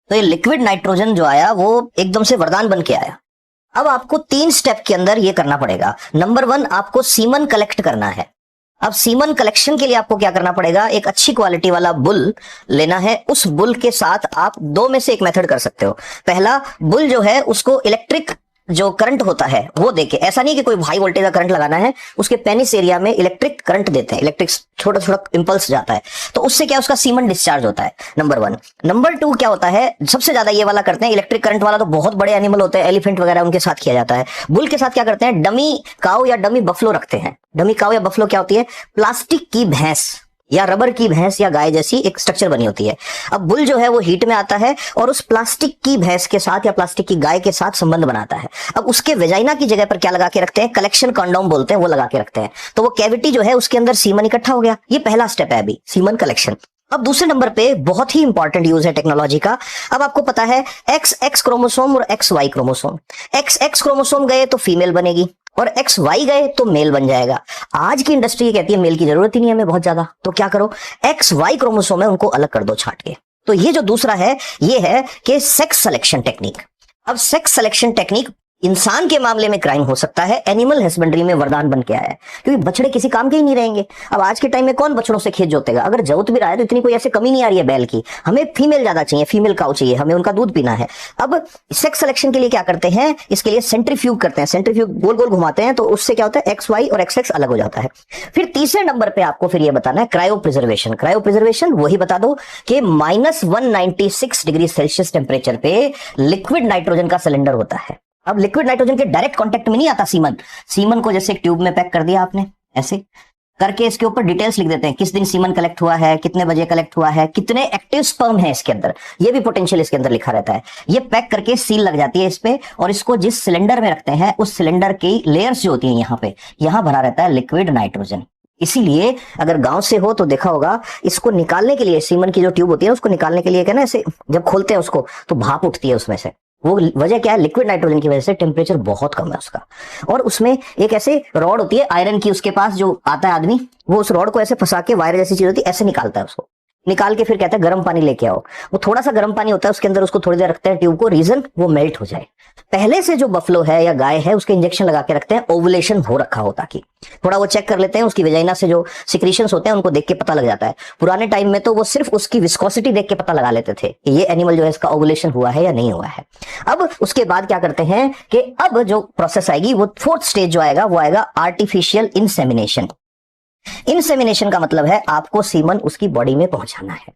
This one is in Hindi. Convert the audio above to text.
तो ये लिक्विड नाइट्रोजन जो आया वो एकदम से वरदान बन के आया। अब आपको 3 स्टेप के अंदर ये करना पड़ेगा। नंबर 1, आपको सीमन कलेक्ट करना है। अब सीमन कलेक्शन के लिए आपको क्या करना पड़ेगा, एक अच्छी क्वालिटी वाला बुल लेना है। उस बुल के साथ आप 2 में से एक मेथड कर सकते हो। पहला, बुल जो है उसको इलेक्ट्रिक जो करंट होता है वो देके, ऐसा नहीं कि कोई हाई वोल्टेज का करंट लगाना है, उसके पेनिस एरिया में इलेक्ट्रिक करंट देते हैं, इलेक्ट्रिक छोटा छोटा इंपल्स जाता है, तो उससे क्या उसका सीमन डिस्चार्ज होता है। नंबर 1। नंबर 2 क्या होता है, सबसे ज्यादा ये वाला करते हैं, इलेक्ट्रिक करंट वाला तो बहुत बड़े एनिमल होते हैं, एलिफेंट वगैरह, उनके साथ किया जाता है। बुल के साथ क्या करते हैं, डमी काऊ या डमी बफलो रखते हैं। डमी काऊ या बफलो क्या होती है, प्लास्टिक की भैंस या रबर की भैंस या गाय जैसी एक स्ट्रक्चर बनी होती है। अब बुल जो है वो हीट में आता है और उस प्लास्टिक की भैंस के साथ या प्लास्टिक की गाय के साथ संबंध बनाता है। अब उसके वेजाइना की जगह पर क्या लगा के रखते हैं, कलेक्शन कंडोम बोलते हैं, वो लगा के रखते हैं। तो वो कैविटी जो है उसके अंदर सीमन इकट्ठा हो गया। ये पहला स्टेप है अभी, सीमन कलेक्शन। अब दूसरे नंबर पे बहुत ही इंपॉर्टेंट यूज है टेक्नोलॉजी का। अब आपको पता है XX क्रोमोसोम और XY क्रोमोसोम। XX क्रोमोसोम गए तो फीमेल बनेगी और XY गए तो मेल बन जाएगा। आज की इंडस्ट्री कहती है मेल की जरूरत ही नहीं है हमें बहुत ज्यादा, तो क्या करो, XY क्रोमोसोम है उनको अलग कर दो छांट के। तो ये जो दूसरा है ये है कि सेक्स सिलेक्शन टेक्निक। अब सेक्स सिलेक्शन टेक्निक इंसान के मामले में क्राइम हो सकता है, एनिमल हस्बेंड्री में वरदान बन के आया है, क्योंकि बछड़े किसी काम के ही नहीं रहेंगे। अब आज के टाइम में कौन बछड़ों से खेत जोतेगा, अगर जोत भी रहा है तो इतनी कोई ऐसे कमी नहीं आ रही है बैल की, हमें फीमेल ज्यादा चाहिए, फीमेल काऊ चाहिए, हमें उनका दूध पीना है। अब सेक्स सिलेक्शन के लिए क्या करते हैं, इसके लिए सेंट्रीफ्यूग करते हैं, सेंट्रीफ्यूग गोल गोल घुमाते हैं, तो उससे क्या होता है XY और XX अलग हो जाता है। फिर तीसरे नंबर पे आपको फिर ये बताना है क्रायो प्रिजर्वेशन। क्रायो प्रिजर्वेशन वही बता दो कि -196 डिग्री सेल्सियस टेम्परेचर पे लिक्विड नाइट्रोजन का सिलेंडर होता है। अब लिक्विड नाइट्रोजन के डायरेक्ट कांटेक्ट में नहीं आता सीमन। सीमन को जैसे एक ट्यूब में पैक कर दिया आपने, ऐसे करके इसके ऊपर डिटेल्स लिख देते हैं, किस दिन सीमन कलेक्ट हुआ है, कितने बजे कलेक्ट हुआ है, कितने एक्टिव स्पर्म है इसके अंदर, ये भी पोटेंशियल इसके अंदर लिखा रहता है। ये पैक करके सील लग जाती है इस पे, और इसको जिस सिलेंडर में रखते हैं उस सिलेंडर की लेयर्स जो होती हैं यहाँ पे, यहाँ भरा रहता है लिक्विड नाइट्रोजन। इसीलिए अगर गांव से हो तो देखा होगा, इसको निकालने के लिए, सीमन की जो ट्यूब होती है उसको निकालने के लिए क्या ना, ऐसे जब खोलते हैं उसको तो भाप उठती है उसमें से। वो वजह क्या है, लिक्विड नाइट्रोजन की वजह से टेम्परेचर बहुत कम है उसका। और उसमें एक ऐसे रॉड होती है आयरन की, उसके पास जो आता है आदमी, वो उस रॉड को ऐसे फंसा के, वायर जैसी चीज होती है, ऐसे निकालता है उसको, निकाल के फिर कहता है गर्म पानी लेके आओ। वो थोड़ा सा गर्म पानी होता है उसके अंदर, उसको थोड़ी देर रखते हैं ट्यूब को, रीजन वो मेल्ट हो जाए। पहले से जो बफलो है या गाय है उसके इंजेक्शन लगा के रखते हैं, ओवुलेशन हो रखा हो, ताकि थोड़ा वो चेक कर लेते हैं, उसकी वेजाइना से जो सिक्रीशंस होते हैं उनको देख के पता लग जाता है। पुराने टाइम में तो वो सिर्फ उसकी विस्कोसिटी देख के पता लगा लेते थे कि ये एनिमल जो है इसका ओवुलेशन हुआ है या नहीं हुआ है। अब उसके बाद क्या करते हैं कि अब जो प्रोसेस आएगी वो 4th स्टेज जो आएगा वो आएगा आर्टिफिशियल इंसेमिनेशन। इंसेमिनेशन का मतलब है आपको सीमन उसकी बॉडी में पहुंचाना है।